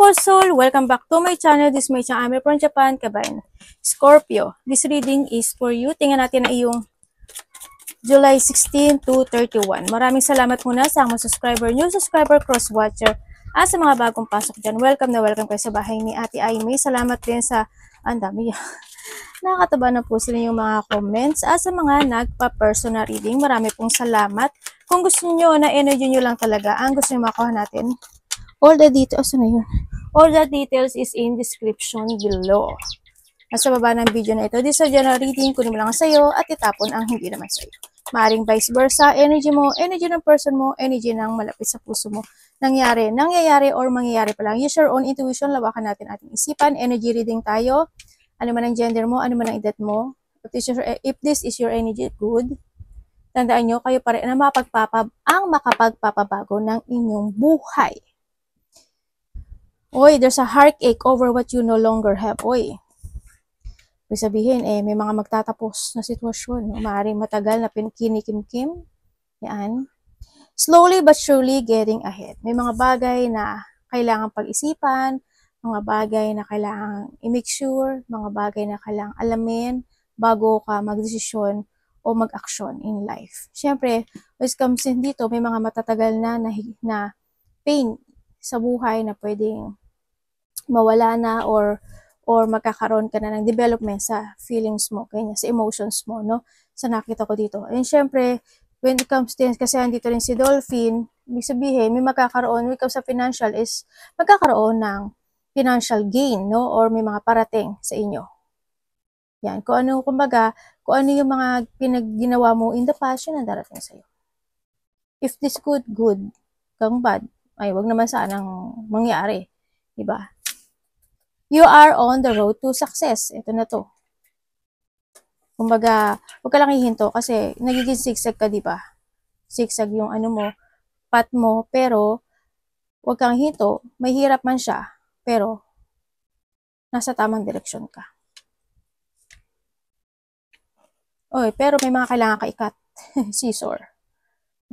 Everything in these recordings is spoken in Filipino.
beautiful soul! Welcome back to my channel. This is my channel. I'm from Japan, Kabayan. Scorpio, this reading is for you. Tingnan natin na iyong July 16 to 31. Maraming salamat muna sa mga subscriber, new subscriber, cross-watcher, at sa mga bagong pasok dyan. Welcome na welcome kayo sa bahay ni Ate Aimee. Salamat din sa, ang dami yan. Nakakataba na po sila yung mga comments. At sa mga nagpa-personal reading, marami pong salamat. Kung gusto niyo na energy nyo lang talaga, ang gusto nyo makuha natin, all the details, ano yun? All the details is in description below. Nasa baba ng video na ito. This is a general reading. Kunin mo lang sa'yo at itapon ang hindi naman sa'yo. Maaring vice versa. Energy mo, energy ng person mo, energy ng malapit sa puso mo. Nangyayari or mangyayari pa lang. Use your own intuition. Lawakan natin ating isipan. Energy reading tayo. Ano man ang gender mo, ano man ang edad mo. If this is your energy, good. Tandaan nyo, kayo pa rin na makapagpapabago ng inyong buhay. Oy, there's a heartache over what you no longer have. Oy, ibig sabihin, may mga magtatapos na sitwasyon. No? Maaaring matagal na kinikim-kim. Yan. Slowly but surely getting ahead. May mga bagay na kailangan pag-isipan, mga bagay na kailangan i-make sure, mga bagay na kailangan alamin bago ka magdesisyon o mag-action in life. Siyempre, when it comes in dito, may mga matatagal na pain sa buhay na pwedeng mawala na or magkakaroon ka na ng development sa feelings mo, kanya, sa emotions mo, no? Sa nakita ko dito. And syempre, when it comes to, kasi andito rin si Dolphin, ibig sabihin, may magkakaroon, when it comes sa financial is, magkakaroon ng financial gain, no? Or may mga parating sa inyo. Yan. Kung ano, kumbaga, kung ano yung mga ginawa mo in the past, yun ang darating sa'yo. If this good, good. Kung bad, ay, wag naman sanang mangyari. Diba? You are on the road to success. Ito na to. Kumbaga, huwag ka lang hihinto kasi nagiging zigzag ka, diba? Zigzag yung ano mo, path mo, pero huwag kang hinto. May hirap man siya, pero nasa tamang direksyon ka. Oy, pero may mga kailangan ka ikat. Scissor.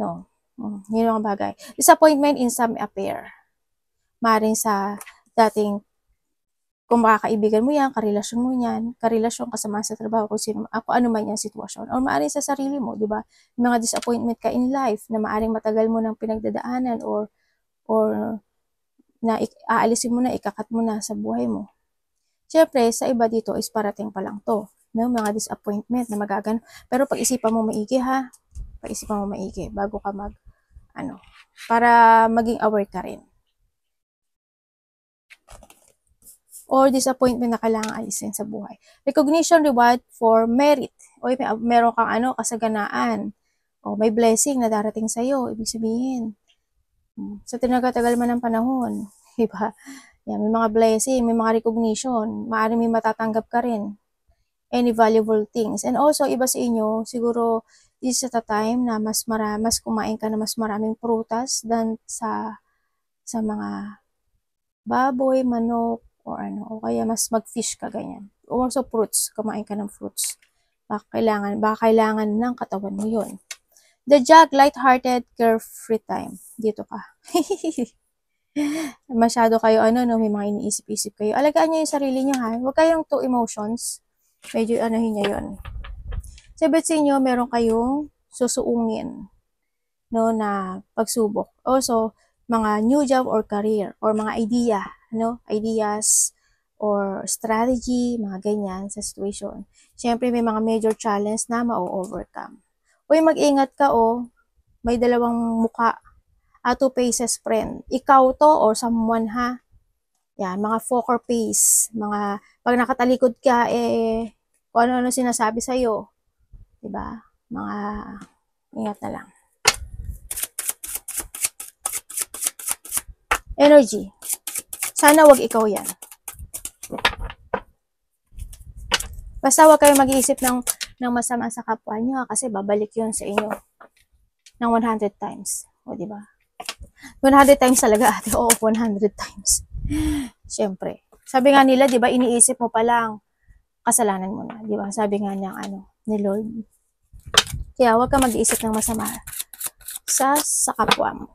No. Yun ang bagay. Disappointment in some affair. Maring sa dating kung makakaibigan mo yan, karelasyon mo yan, karelasyon kasama sa trabaho, kung sino, ako ano man yung sitwasyon. O maaaring sa sarili mo, di ba? Mga disappointment ka in life na maaaring matagal mo ng pinagdadaanan or na aalisin mo na, ikakat mo na sa buhay mo. Siyempre, sa iba dito is parating pa lang to. No? Mga disappointment na magagan. Pero pag-isipan mo maigi ha. Pag-isipan mo maigi bago ka para maging aware ka rin. Or disappointment na kailangan alisin sa buhay. Recognition, reward for merit. O meron kang kasaganaan. O may blessing na darating sa'yo. Ibig sabihin, sa tinagatagal man ng panahon, diba? Yan, may mga blessing, may mga recognition. Maaaring may matatanggap ka rin. Any valuable things. And also, iba sa inyo, siguro, this is at a time na mas kumain ka na mas maraming prutas than sa mga baboy, manok, o kaya mas mag-fish ka, ganyan. O also fruits, kumain ka ng fruits. Baka kailangan ng katawan mo yun. The Jug, light-hearted, carefree time. Dito ka. Masyado kayo, may mga iniisip-isip kayo. Alagaan nyo yung sarili nyo, ha? Huwag kayong two emotions. Medyo, nyo yun. Sabi sa inyo, meron kayong susuungin, no, na pagsubok. Also, mga new job or career, or mga idea, ideas or strategy, mga ganyan sa situation. Siyempre, may mga major challenge na ma-overcome. Uy, mag-ingat ka, may dalawang muka, two faces friend. Ikaw to or someone, ha? Yan, mga poker face, mga, pag nakatalikod ka, kung ano sinasabi sa'yo, diba? Mga, ingat na lang. Energy. Sana wag ikaw yan. Basta wag kayong mag-iisip ng masama sa kapwa nyo kasi babalik yun sa inyo ng 100 times. O, diba? 100 times talaga, ate. Oo, 100 times. Siyempre. Sabi nga nila, diba, iniisip mo pa lang, kasalanan mo na. Diba? Sabi nga niya, ni Lord. Kaya wag ka mag-iisip ng masama sa kapwa mo.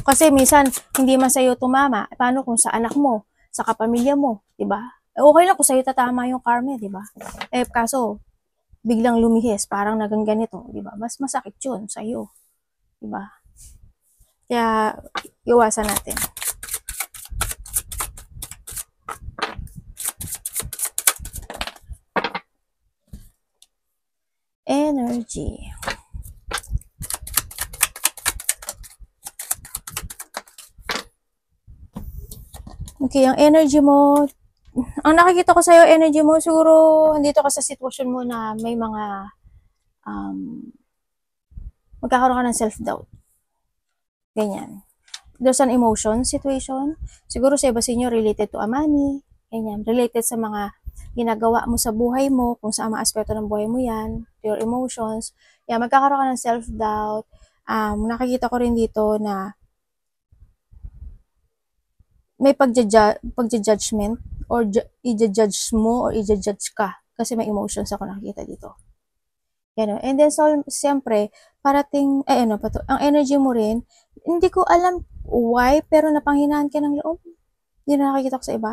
Kasi minsan, hindi man sa'yo tumama. Paano kung sa anak mo, sa kapamilya mo, di ba? Okay lang kung sa'yo tatama yung karma, di ba? Kaso, biglang lumihis, parang nagang ganito, di ba? Mas masakit yun sa'yo, di ba? Kaya, iwasan natin. Energy. Okay, ang energy mo, ang nakikita ko sa'yo, energy mo, siguro, andito ka sa sitwasyon mo na may mga, magkakaroon ka ng self-doubt. Ganyan. There's an emotion situation. Siguro sa iba sa inyo, related to a money. Ganyan. Related sa mga ginagawa mo sa buhay mo, kung sa mga aspeto ng buhay mo yan, your emotions. Yan, magkakaroon ka ng self-doubt. Nakikita ko rin dito na may pagja-judgment or i-judge mo or i-judge ka kasi may emotions ako nakikita dito. Yan. And then, so, siyempre, parating, ang energy mo rin, hindi ko alam why, pero napanghinaan ka ng loob. Hindi na nakikita ko sa iba.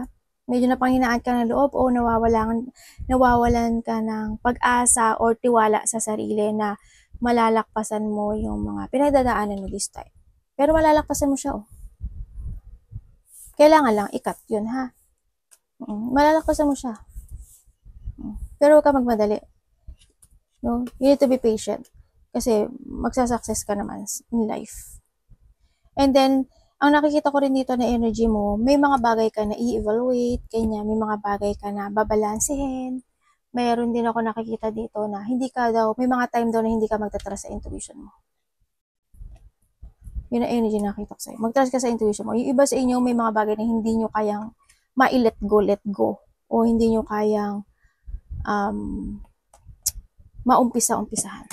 Medyo napanghinaan ka ng loob o nawawalan ka ng pag-asa or tiwala sa sarili na malalakpasan mo yung mga pinagdadaanan mo this time. Pero malalakpasan mo siya, oh. Kailangan lang ikat yun, ha? Malalakpasan mo siya. Pero huwag ka magmadali. No? You need to be patient. Kasi magsasucess ka naman in life. And then, ang nakikita ko rin dito na energy mo, may mga bagay ka na i-evaluate, kanya, may mga bagay ka na babalansehin. Mayroon din ako nakikita dito na hindi ka daw, may mga time daw na hindi ka magtatrust sa intuition mo. Yun ang energy na nakita ko sa'yo. Mag-trust ka sa intuition mo. Yung iba sa inyo, may mga bagay na hindi nyo kayang ma-let go. O hindi nyo kayang maumpisa-umpisahan.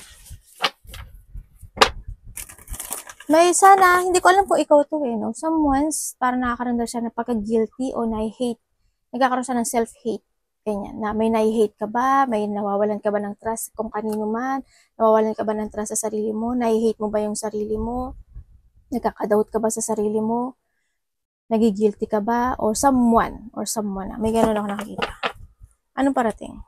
May sana, hindi ko alam kung ikaw to no? Someone's, parang nakakaramdam siya na pagka-guilty o na-hate. Nagkakaroon siya ng self-hate. Ganyan, na may na-hate ka ba? May nawawalan ka ba ng trust kung kanino man? Nawawalan ka ba ng trust sa sarili mo? Na-hate mo ba yung sarili mo? Nagkaka-doubt ka ba sa sarili mo? Nagigilty ka ba? Or someone. May gano'n ako nakikita. Anong parating?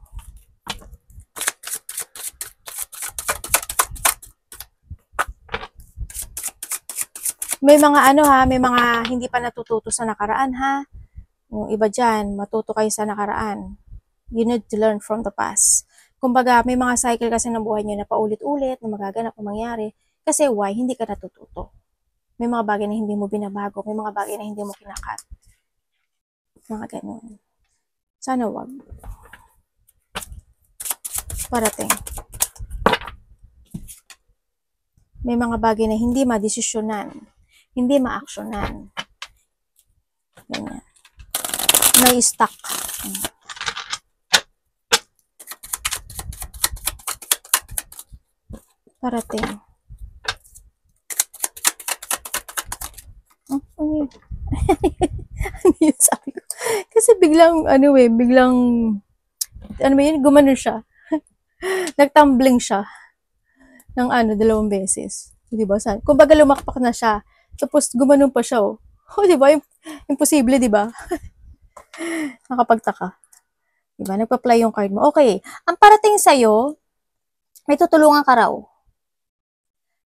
May mga may mga hindi pa natututo sa nakaraan, ha? Yung iba dyan, matuto kayo sa nakaraan. You need to learn from the past. Kumbaga, may mga cycle kasi ng buhay nyo na paulit-ulit, na magaganap o mangyari. Kasi why? Hindi ka natututo. May mga bagay na hindi mo binabago. May mga bagay na hindi mo kinakat. Mga ganun. Sana wag. Parating. May mga bagay na hindi madesisyonan. Hindi ma-actionan. Ganyan. May stuck. Parating. Ano yun? Ano yun sabi ko? Kasi biglang, gumanon siya. Nagtumbling siya ng 2 beses. Diba? Kumbaga lumakpak na siya. Tapos gumanon pa siya, oh. Oh, diba? Imposible, diba? Nakapagtaka. Diba? Nagpa-play yung card mo. Okay. Ang parating sa'yo, may tutulungan ka raw.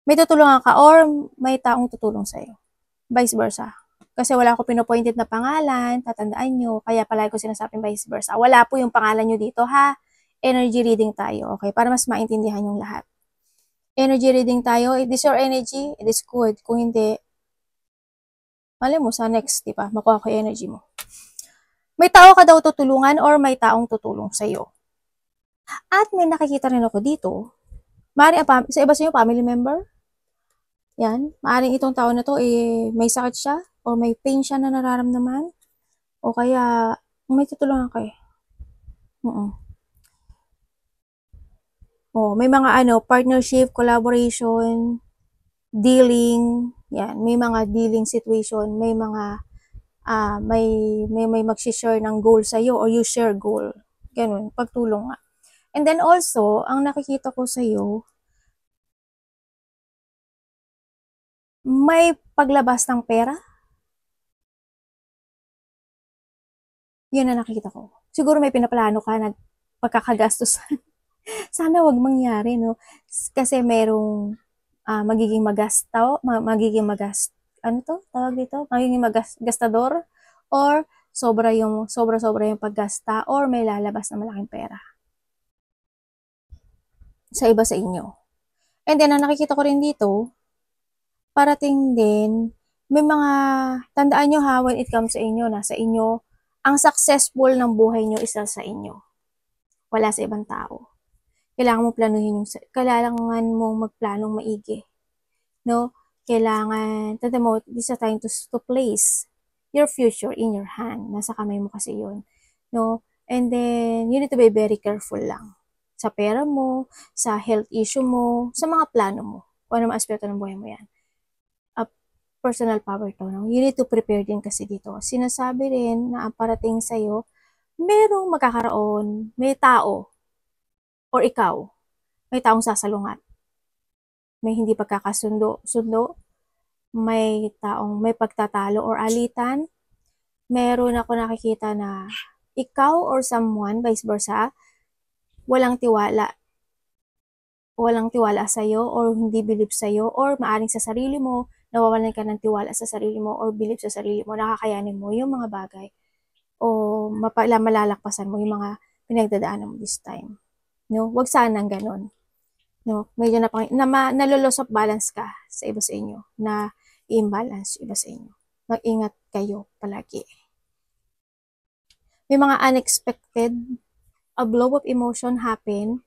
May tutulungan ka or may taong tutulong sa'yo. Vice versa. Kasi wala ko pinopointed na pangalan, tatandaan nyo, kaya palagi ko sinasabing vice versa. Wala po yung pangalan nyo dito, ha? Energy reading tayo, okay? Para mas maintindihan yung lahat. Energy reading tayo. It is your energy, it is good. Kung hindi, alam mo, sa next, di ba? Makuha ko yung energy mo. May tao ka daw tutulungan or may taong tutulong sa'yo. At may nakikita rin ako dito, sa iba sa inyo, family member, yan, maaaring itong tao na to, may sakit siya, or may pain siya na nararamdaman, o kaya, may tutulungan kayo. May mga partnership, collaboration, dealing, yan, may mga dealing situation, may mga, may mag-share ng goal sa'yo, or you share goal. Ganun, pagtulong nga. And then also, ang nakikita ko sa'yo, may paglabas ng pera. Yun na nakikita ko. Siguro may pinaplano ka na pagkakagastos. Sana wag mangyari, no? Kasi merong magiging ano to? Tawag dito? Magiging gastador or sobra-sobra yung paggasta or may lalabas na malaking pera sa iba sa inyo. And then, ang nakikita ko rin dito, parating din, may mga, tandaan nyo ha, when it comes sa inyo, nasa inyo, ang successful ng buhay nyo isa sa inyo. Wala sa ibang tao. Kailangan mo planuhin kailangan mong magplanong maigi. No? Kailangan, tanda mo, this is a time to place your future in your hand. Nasa kamay mo kasi yun. No? And then, you need to be very careful lang. Sa pera mo, sa health issue mo, sa mga plano mo. Kung ano aspeto ng buhay mo yan. Personal power to. No? You need to prepare din kasi dito. Sinasabi rin na ang parating sa'yo, merong magkakaroon, may tao, or ikaw, may taong sasalungat. May hindi pagkakasundo, may taong may pagtatalo or alitan. Meron ako nakikita na ikaw or someone, vice versa, walang tiwala sa'yo or hindi believe sa'yo or maaring sa sarili mo, nawawalan ka ng tiwala sa sarili mo or believe sa sarili mo, nakakayanin mo yung mga bagay o malalakpasan mo yung mga pinagdadaanan mo this time. No? Wag sanang ganun. No? Medyo naloloss of balance ka sa iba sa inyo, na imbalance iba sa inyo. Mag-ingat kayo palagi. May mga unexpected, a blow of emotion happen.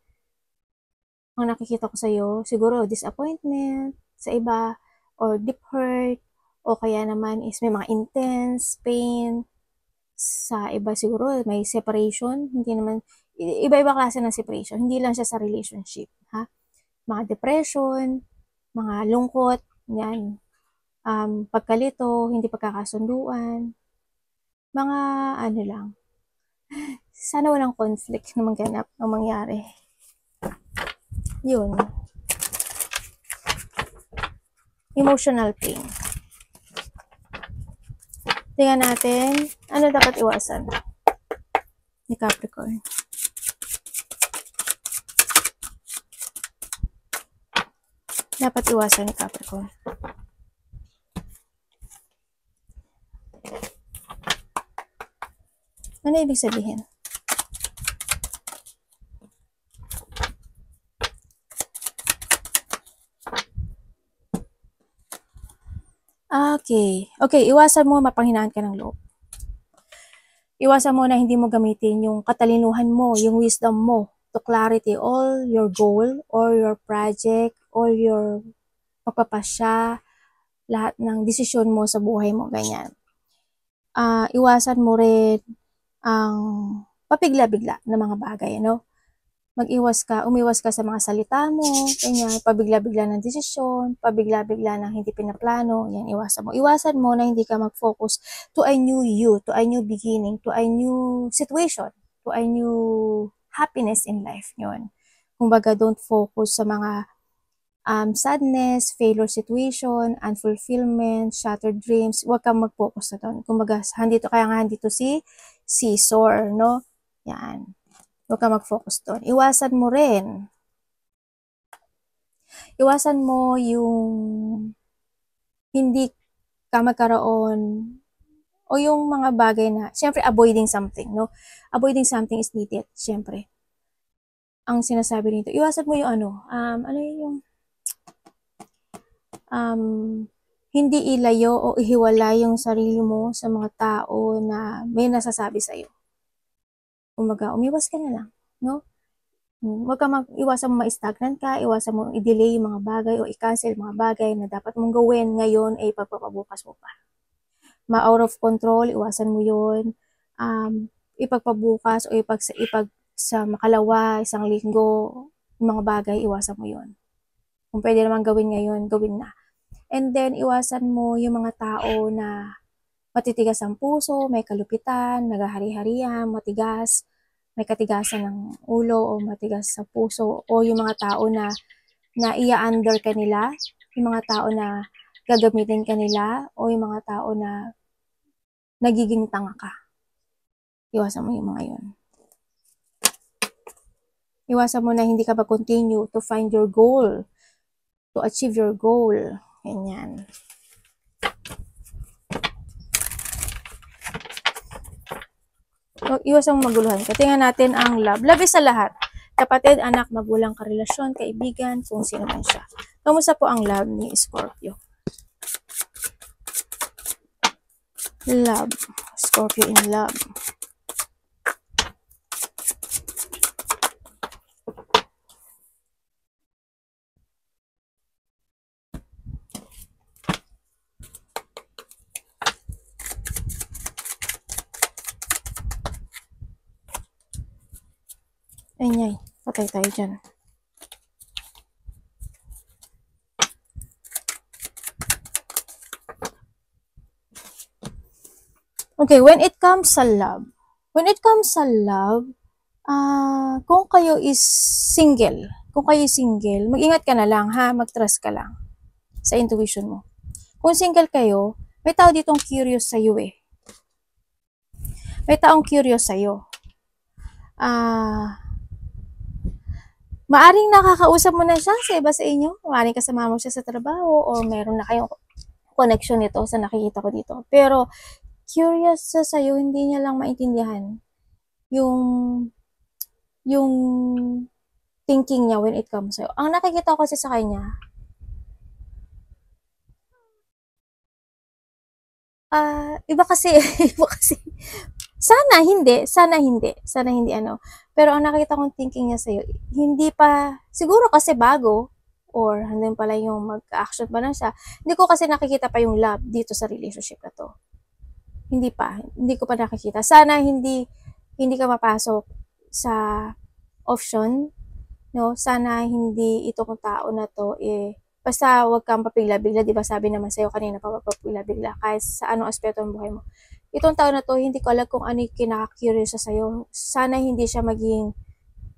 Ang nakikita ko sa'yo, siguro disappointment sa iba, or deep hurt, o kaya naman is may mga intense pain. Sa iba siguro may separation, hindi naman, iba-iba klase ng separation, hindi lang siya sa relationship, ha? Mga depression, mga lungkot, yan, pagkalito, hindi pagkakasunduan, mga ano lang, sana walang conflict na magganap o mangyari. Yun. Emotional pain. Tingnan natin, ano dapat iwasan ni Capricorn. Dapat iwasan ni Capricorn. Ano ibig sabihin? Okay, iwasan mo mapanghinaan ka ng loob. Iwasan mo na hindi mo gamitin yung katalinuhan mo, yung wisdom mo to clarity all your goal or your project or your pagpapasya, lahat ng desisyon mo sa buhay mo, ganyan. Iwasan mo rin ang papigla-bigla na mga bagay, no? Umiwas ka sa mga salita mo, ganyan, pabigla-bigla ng desisyon, pabigla-bigla ng hindi pinaplano, yan, iwasan mo. Iwasan mo na hindi ka mag-focus to a new you, to a new beginning, to a new situation, to a new happiness in life, yun. Kumbaga, don't focus sa mga sadness, failure situation, unfulfillment, shattered dreams, huwag kang mag-focus na doon. Kumbaga, kaya nga handito si Caesar, no? Yan. Huwag ka mag-focus doon. Iwasan mo yung hindi ka magkaroon o yung mga bagay na, syempre, avoiding something, no? Avoiding something is needed, syempre. Ang sinasabi nito, iwasan mo yung hindi ilayo o ihiwalay yung sarili mo sa mga tao na may nasasabi sa'yo. Umaga, umiwas ka na lang, no? Huwag ka iwasan mo ma-stagnant ka, iwasan mo i-delay yung mga bagay o i-cancel mga bagay na dapat mong gawin ngayon ay pagpapabukas mo pa. Ma-out of control, iwasan mo yun. Ipagpabukas o sa makalawa, isang linggo, yung mga bagay, iwasan mo yun. Kung pwede naman gawin ngayon, gawin na. And then, iwasan mo yung mga tao na matitigas ang puso, may kalupitan, nagahari-harihan, matigas, may katigasan ng ulo o matigas sa puso, o yung mga tao na iya-under ka nila, yung mga tao na gagamitin ka nila o yung mga tao na nagiging tanga ka. Iwasan mo yung mga yun. Iwasan mo na hindi ka mag-continue to find your goal, to achieve your goal. Ganyan. So, iwasan mo maguluhan. Tingnan natin ang love. Love is sa lahat. Kapatid, anak, magulang, karelasyon, kaibigan, kung sino man siya. Kamusta po ang love ni Scorpio? Love. Scorpio in love. Ay, patay tayo dyan. Okay, when it comes sa love, kung kayo is single, mag-ingat ka na lang ha, mag-trust ka lang sa intuition mo. Kung single kayo, may tao ditong curious sa'yo eh. May taong curious sa'yo. Maaring nakakausap mo na siya sa iba sa inyo, maaring kasama mo siya sa trabaho, o meron na kayong connection nito sa nakikita ko dito. Pero, curious siya sa'yo, hindi niya lang maintindihan yung thinking niya when it comes sa'yo. Ang nakikita ko kasi sa kanya, iba kasi, sana hindi ano. Pero ang nakita kong thinking niya sa'yo, hindi pa, siguro kasi bago, or hanggang pala yung mag-action pa na siya. Hindi ko kasi nakikita pa yung love dito sa relationship na to. Hindi ko pa nakikita. Sana hindi ka mapasok sa option, no? Sana hindi itong tao na to basta wag kang papigla-bigla, di ba sabi naman sa'yo kanina pa, wag papigla-bigla kahit sa anong aspeto ng buhay mo. Itong tao na to, hindi ko alam kung ano yung kinaka-curious sa sa'yo. Sana hindi siya maging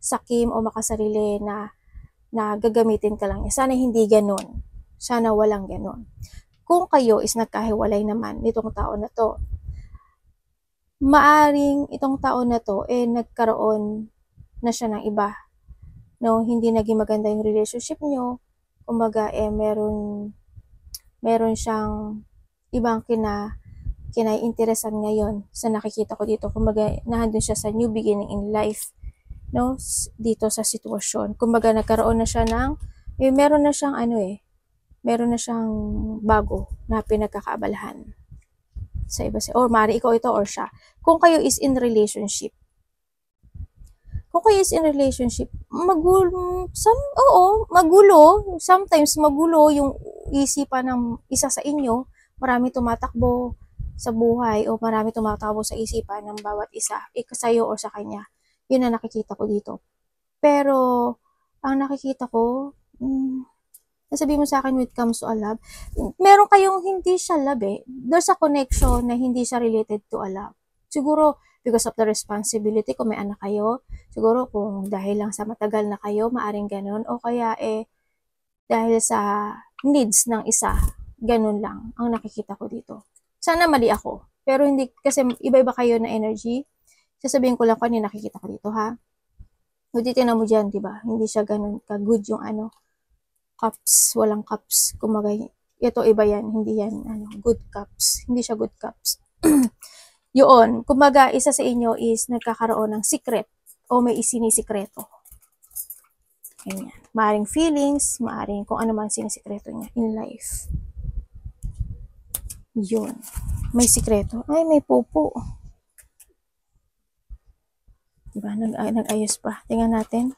sakim o makasarili na gagamitin ka lang niya. Sana hindi ganun. Sana walang ganun. Kung kayo is nagkahiwalay naman nitong tao na to, maaring itong tao na to, nagkaroon na siya ng iba. No, hindi naging maganda yung relationship nyo. Kumbaga, meron siyang ibang kinai-interesan ngayon sa nakikita ko dito. Kumbaga, nandun siya sa new beginning in life, no? Dito sa sitwasyon. Kumbaga, nagkaroon na siya ng, meron na siyang bago na pinagkakaabalahan sa iba. Or mari ikaw ito or siya. Kung kayo is in relationship, magulo. Sometimes magulo yung isipan ng isa sa inyo. Marami tumatakbo sa buhay o marami tumatakbo sa isipan ng bawat isa, sa'yo o sa kanya. Yun ang nakikita ko dito. Pero, ang nakikita ko, nasabi mo sa akin when it comes to a love, meron kayong hindi siya love eh. There's a connection na hindi siya related to a love. Siguro, because of the responsibility, kung may anak kayo, siguro kung dahil lang sa matagal na kayo, maaring ganun, o kaya dahil sa needs ng isa, ganun lang ang nakikita ko dito. Sana mali ako, pero hindi, kasi iba-iba kayo na energy. Sasabihin ko lang kung ano nakikita ko dito, ha? Hindi tinan mo dyan, diba? Hindi siya ganun ka-good yung cups, walang cups. Kumaga, ito iba yan, hindi yan, good cups. Hindi siya good cups. Yun, kumbaga, isa sa inyo is nagkakaroon ng secret o may isinisikreto. Ganyan. Maaring feelings, maaring kung ano man sinisikreto niya in life. Yun. May sikreto. Ay, may pupo. Diba? Nag-ayos pa. Tingnan natin.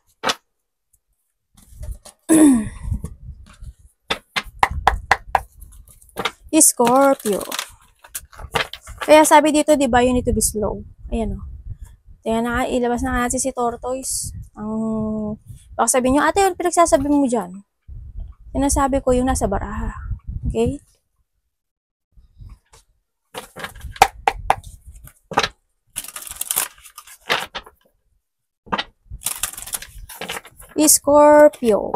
Scorpio. Kaya sabi dito, di ba, you need to be slow. Ayan o. Tingnan na, ilabas na natin si Tortoise. Baka sabihin nyo, ate, yun pinagsasabi mo dyan. Sinasabi ko yung nasa baraha. Okay? Scorpio.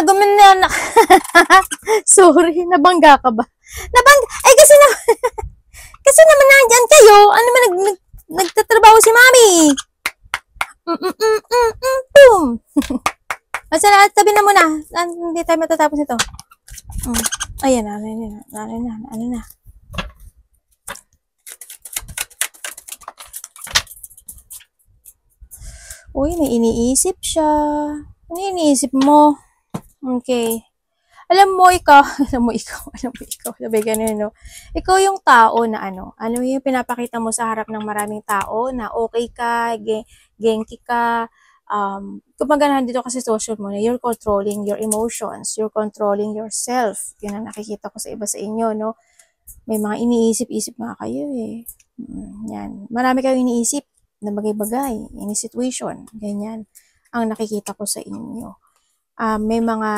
Gumanan. Sorry, nabangga ka ba? Ay, kasi na, kasi naman nandyan kayo. Ano naman, nagtatrabaho si Mami. Boom. Basta na, tabi na muna. Hindi tayo matatapos ito. Ayan na, ano na. Uy, may iniisip siya. Ano iniisip mo? Okay. Alam mo ikaw, sabi ganun, no? Ikaw yung tao na ano yung pinapakita mo sa harap ng maraming tao na okay ka, genki ka, kumbaga dito kasi social mo na you're controlling your emotions, you're controlling yourself. Yun ang nakikita ko sa iba sa inyo, no? May mga iniisip-isip nga kayo eh. Yan. Marami kayong iniisip na bagay-bagay, any situation, ganyan ang nakikita ko sa inyo. May mga,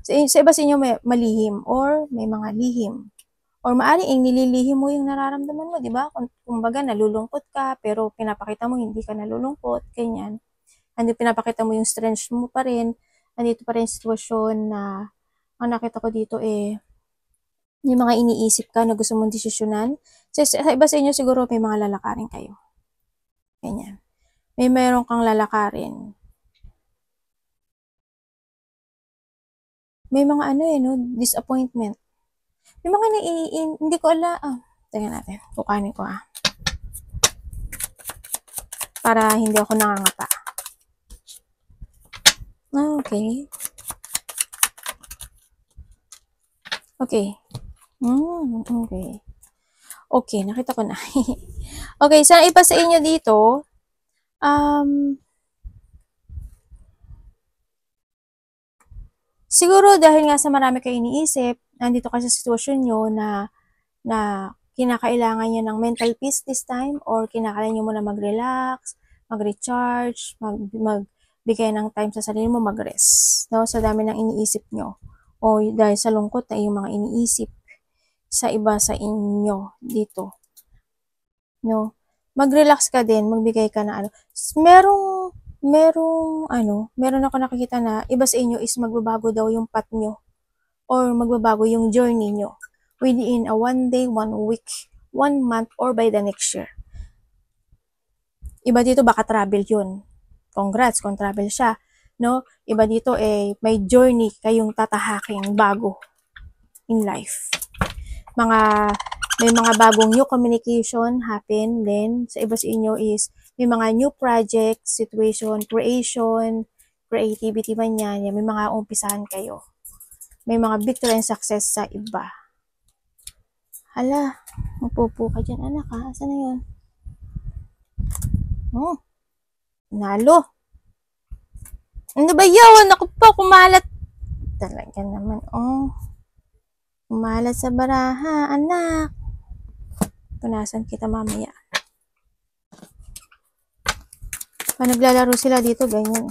sa iba sa inyo may malihim or may mga lihim. Or maaaring nililihim mo yung nararamdaman mo, di ba? Kumbaga, nalulungkot ka, pero pinapakita mo hindi ka nalulungkot, ganyan. Hindi pinapakita mo yung strength mo pa rin. Andito pa rin sitwasyon na, ang nakita ko dito yung mga iniisip ka na gusto mong desisyonan. Sa iba sa inyo siguro may mga lalakarin kayo. Ganyan. May meron kang lalakarin. May mga no, disappointment. May mga hindi ko alam. Tingnan natin. Kukanin ko para hindi ako nangangapa. Okay. Okay. Okay. Okay, nakita ko na. Okay, sa iba sa inyo dito, siguro dahil nga sa marami kayo iniisip, nandito ka sa sitwasyon nyo na kinakailangan nyo ng mental peace this time or kinakailangan nyo muna mag-relax, mag-recharge, magbigay ng time sa sarili mo, mag-rest. No? Sa dami ng iniisip nyo o dahil sa lungkot na yung mga iniisip sa iba sa inyo dito. No? Mag-relax ka din, magbigay ka na meron ako nakikita na iba sa inyo is magbabago daw yung path nyo or magbabago yung journey nyo within a 1 day, 1 week, 1 month, or by the next year. Iba dito baka travel yun. Congrats kung travel siya. No? Iba dito may journey kayong tatahaking bago in life. May mga bagong new communication happen then sa iba sa inyo is may mga new project, situation, creation, creativity man yan, may mga umpisahan kayo. May mga victory and success sa iba. Hala, mapupo ka dyan anak ha, asa na yun? Nalo. Ano ba yun? Ako pa, kumalat. Talaga naman, kumalat sa baraha, anak. Punasan kita mamaya. Pag naglalaro sila dito, ganyan.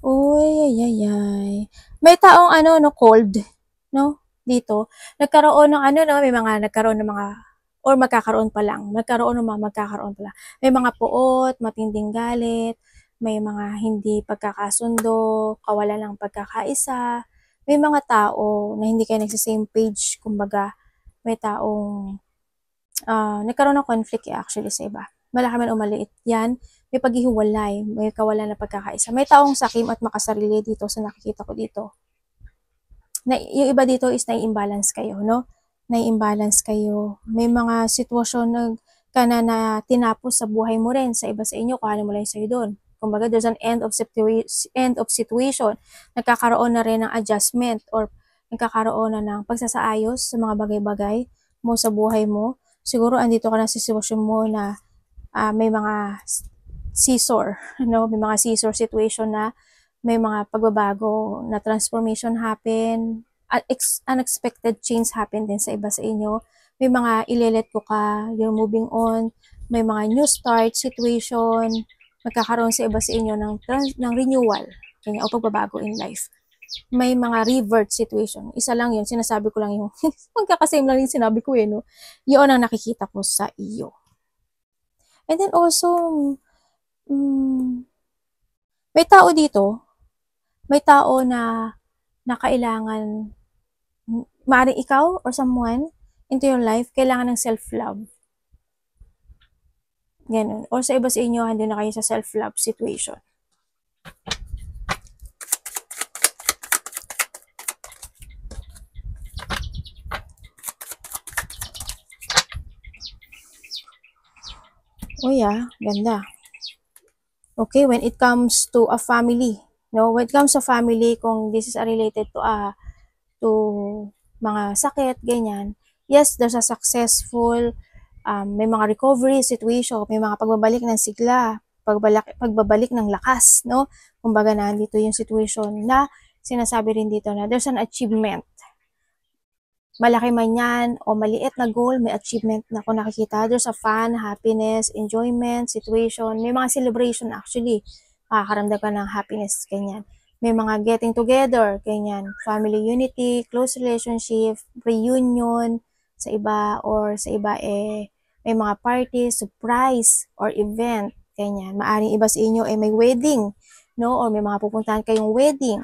Uy, ay. May taong cold, no? Dito. Nagkaroon ng may mga nagkaroon ng mga or magkakaroon pa lang. Magkaroon pa lang. May mga puot, matinding galit, may mga hindi pagkakasundo, kawalan ng pagkakaisa. May mga tao na hindi kayo nagsa-same page, kumbaga, may taong nagkaroon ng conflict actually sa iba. Malaki man o maliit yan, may paghihiwalay, may kawalan na pagkakaisa. May taong sakim at makasarili dito sa nakikita ko dito. Yung iba dito is nai-imbalance kayo, no? Nai-imbalance kayo. May mga sitwasyon na tinapos sa buhay mo rin, sa iba sa inyo, kung ano mo lang sa'yo doon. Kumbaga, there's an end of situation. Nagkakaroon na rin ng adjustment or nagkakaroon na ng pagsasaayos sa mga bagay-bagay mo sa buhay mo. Siguro, andito ka na sa sitwasyon mo na may mga scissor, no? May mga scissor situation na may mga pagbabago na transformation happen, unexpected change happen din sa iba sa inyo. May mga ilelet ko ka, you're moving on, may mga new start situation, magkakaroon sa iba sa inyo ng renewal, kanya, o pagbabago in life. May mga revert situation. Isa lang yun, sinasabi ko lang yung magkakasame lang yung sinabi ko no? Yun ang nakikita ko sa iyo. And then also, may tao dito, may tao na kailangan, maaaring ikaw or someone into your life, kailangan ng self-love. Ganun. Or sa iba sa inyo, hando na kayo sa self-love situation. Oh yeah, ganda. Okay, when it comes to a family, no? When it comes to family, kung this is related to mga sakit, ganyan, yes, there's a successful, may mga recovery situation, may mga pagbabalik ng sigla, pagbabalik ng lakas, no? Kumbaga nandito yung situation na sinasabi rin dito na there's an achievement. Malaki man yan o maliit na goal, may achievement na kung nakikita. There's a fun, happiness, enjoyment, situation. May mga celebration actually. Makakaramdam ka ng happiness, ganyan. May mga getting together, ganyan. Family unity, close relationship, reunion sa iba, or sa iba may mga party, surprise, or event, ganyan. Maaring iba sa inyo may wedding, no? Or may mga pupuntahan kayong wedding,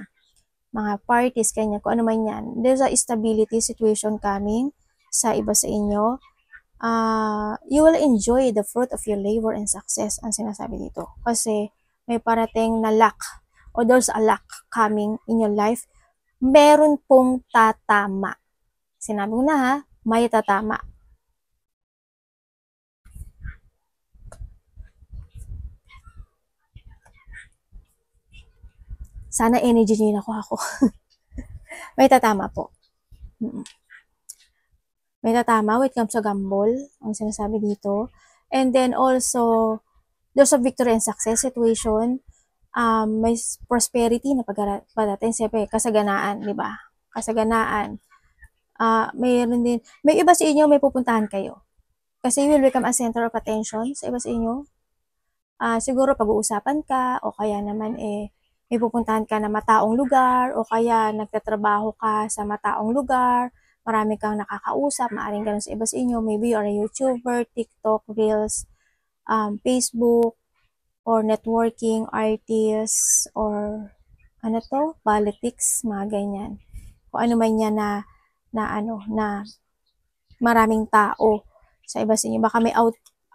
mga parties, kanya, kung ano man yan. There's a stability situation coming sa iba sa inyo. You will enjoy the fruit of your labor and success, ang sinasabi dito. Kasi may parating na luck, or there's a luck coming in your life. Meron pong tatama. Sinabi ko na ha, may tatama. Sana energy nyo nakuha ko. May tatama po. May tatama when it comes to gamble, ang sinasabi dito. And then also, there's a victory and success situation. May prosperity na pagdating, siyempre, kasaganaan, di ba? Kasaganaan. Mayroon din, may iba sa inyo, may pupuntahan kayo. Kasi you will become a center of attention sa iba sa inyo. Siguro pag-uusapan ka, o kaya naman may pupuntahan ka na mataong lugar, o kaya nagtatrabaho ka sa mataong lugar, marami kang nakakausap, maaaring ganun sa iba sa inyo. Maybe you are a YouTuber, TikTok, Reels, Facebook, or networking, artists, or politics, mga ganyan. Kung ano man yan na maraming tao sa iba sa inyo. Baka may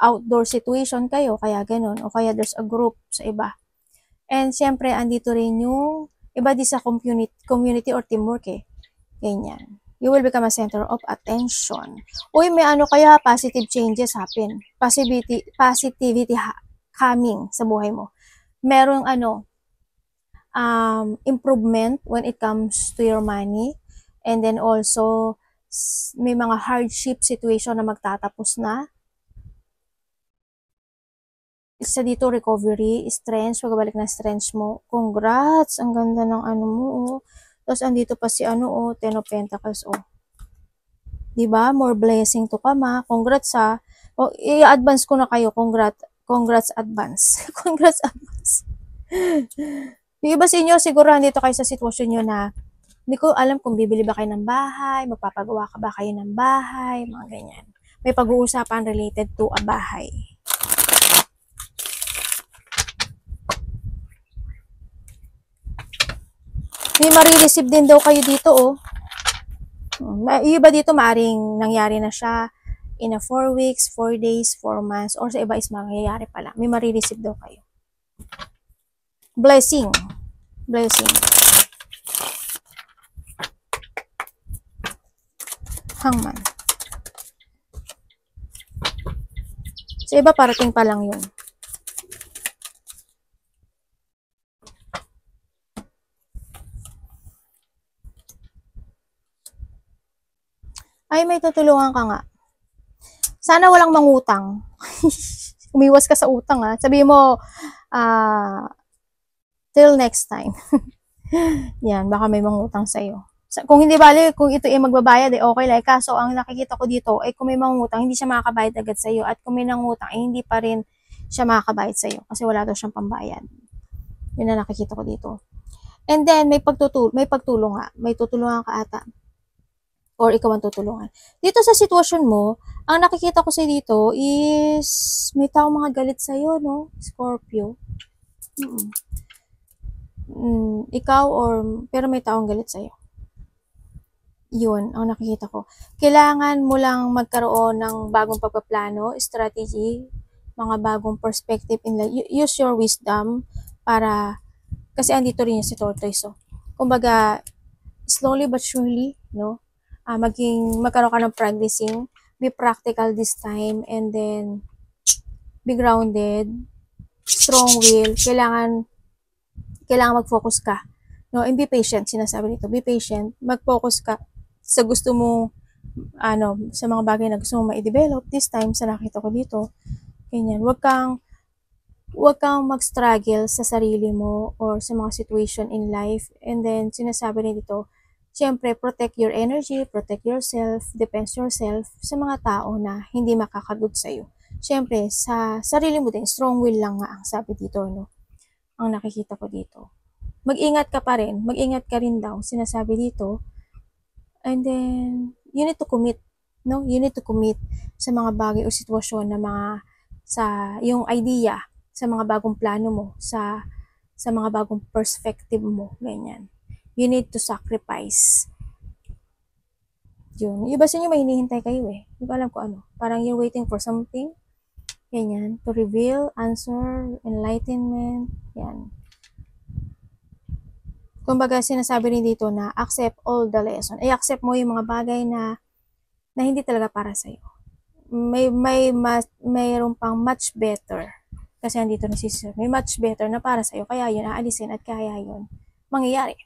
outdoor situation kayo, kaya ganun. O kaya there's a group sa iba. And siyempre, andito rin yung iba di sa community or teamwork Ganyan. You will become a center of attention. Uy, may kaya positive changes happen. Positivity coming sa buhay mo. Merong improvement when it comes to your money. And then also, may mga hardship situation na magtatapos na. Isa dito, recovery, strength, pagbabalik ng strength mo. Congrats! Ang ganda ng mo, Tapos, andito pa si Ten of Pentacles, Diba? More blessing to come, Congrats, i-advance ko na kayo. Congrats, advance. Congrats, advance. Yung iba sa inyo, siguro, andito kayo sa sitwasyon nyo na, hindi ko alam kung bibili ba kayo ng bahay, magpapagawa ka ba kayo ng bahay, mga ganyan. May pag-uusapan related to a bahay. May marireceive din daw kayo dito, Yung iba dito, maaring nangyari na siya in a 4 weeks, 4 days, 4 months, or sa iba is mangyayari pala. May marireceive daw kayo. Blessing. Blessing. Hangman. Sa iba, parating pa lang yun. Ay, may tutulungan ka nga. Sana walang mangutang. Umiwas ka sa utang, Sabi mo, till next time. Yan, baka may mangutang sa'yo. Kung hindi bali, kung ito magbabayad, okay lang. Kaso, ang nakikita ko dito, kung may mangutang, hindi siya makakabayad agad sa'yo. At kung may nangutang, hindi pa rin siya makakabayad sa'yo. Kasi wala daw siyang pambayad. Yun na nakikita ko dito. And then, may pagtulong nga. May tutulungan ka ata. or ikaw ang tutulungan. Dito sa sitwasyon mo, ang nakikita ko sa dito is may taong mga galit sa'yo, no? Scorpio. Ikaw pero may taong galit sa'yo. Yun, ang nakikita ko. Kailangan mo lang magkaroon ng bagong pagpaplano, strategy, mga bagong perspective in life. Use your wisdom para, kasi andito rin yung si Tortoise. So, kumbaga, slowly but surely, no? Magkaroon ka ng practicing, be practical this time, and then be grounded, strong will, kailangan mag-focus ka, no? And be patient, sinasabi dito, be patient, mag-focus ka sa gusto mo, sa mga bagay na gusto mo ma-develop. This time, sa nakita ko dito, ganyan, wag kang mag-struggle sa sarili mo or sa mga situation in life. And then, sinasabi rin dito, siyempre, protect your energy, protect yourself, defense yourself sa mga tao na hindi makakagood sa'yo. Siyempre, sa sarili mo din, strong will lang nga ang sabi dito, no? Ang nakikita ko dito. Mag-ingat ka pa rin, mag-ingat ka rin daw, sinasabi dito. And then, you need to commit, no? You need to commit sa mga bagay o sitwasyon na yung idea, sa mga bagong plano mo, sa mga bagong perspective mo, ganyan. You need to sacrifice. Yun. Iba sa inyo may hinihintay kayo eh. Hindi ko alam kung ano. Parang you're waiting for something. Ganyan. To reveal, answer, enlightenment. Yan. Kumbaga, sinasabi rin dito na accept all the lesson. Accept mo yung mga bagay na hindi talaga para sa'yo. Mayroon pang much better. Kasi andito na si Sir. May much better na para sa'yo. Kaya yun, aalisin at kaya yun mangyayari.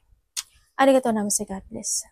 Arigatou namaste, God bless.